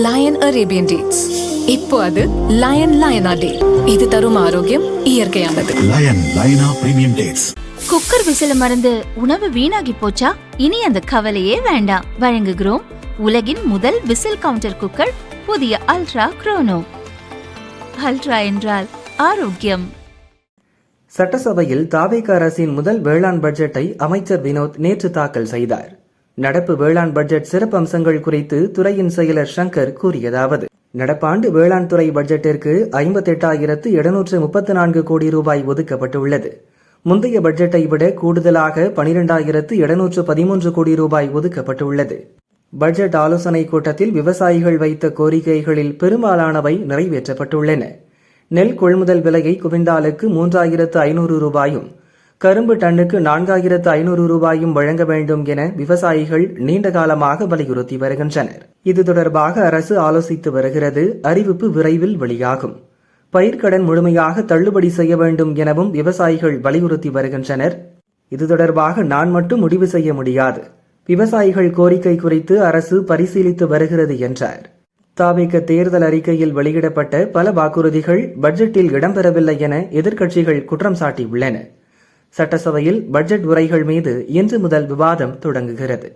Line Arabian dates. இப்போ அது line லயனா டே. இது தரும் ஆரோக்கியம் இயற்கையானது. லயன் லயனா பிரீமியம் டேட்ஸ். குக்கர் விசில மறந்து உணவு வீணாகி போச்சா? இனி அந்த கவலையே வேண்டாம். வழங்குகிறோம் உலகின் முதல் விசில் கவுண்டர் குக்கர், புதிய அல்ட்ரா குரோனோ. அல்ட்ரா என்றால் ஆரோக்கியம். சட்டசபையில் தாவேக அரசின் முதல் வேளாண் பட்ஜெட்டை அமைச்சர் வினோத் நேற்று தாக்கல் செய்தார். நடப்பு வேளாண் பட்ஜெட் சிறப்பு அம்சங்கள் குறித்து துறையின் செயலர் சங்கர் கூறியதாவது: நடப்பாண்டு வேளாண் துறை பட்ஜெட்டிற்கு 58,734 கோடி ரூபாய் ஒதுக்கப்பட்டுள்ளது. முந்தைய பட்ஜெட்டை விட கூடுதலாக 12,713 கோடி ரூபாய் ஒதுக்கப்பட்டுள்ளது. பட்ஜெட் ஆலோசனை கூட்டத்தில் விவசாயிகள் வைத்த கோரிக்கைகளில் பெரும்பாலானவை நிறைவேற்றப்பட்டுள்ளன. நெல் கொள்முதல் விலையை குவிண்டாலுக்கு 3,500 ரூபாயும், கரும்பு டன்னுக்கு 4,500 ரூபாயும் வழங்க வேண்டும் என விவசாயிகள் நீண்ட காலமாக வலியுறுத்தி வருகின்றனர். இது தொடர்பாக அரசு ஆலோசித்து வருகிறது. அறிவிப்பு விரைவில் வெளியாகும். பயிர்க்கடன் முழுமையாக தள்ளுபடி செய்ய வேண்டும் எனவும் விவசாயிகள் வலியுறுத்தி வருகின்றனர். இது தொடர்பாக நான் மட்டும் முடிவு செய்ய முடியாது. விவசாயிகள் கோரிக்கை குறித்து அரசு பரிசீலித்து வருகிறது என்றார். தாவேக தேர்தல் அறிக்கையில் வெளியிடப்பட்ட பல வாக்குறுதிகள் பட்ஜெட்டில் இடம்பெறவில்லை என எதிர்க்கட்சிகள் குற்றம் சாட்டியுள்ளன. சட்டசபையில் பட்ஜெட் உரைகள் மீது இன்று முதல் விவாதம் தொடங்குகிறது.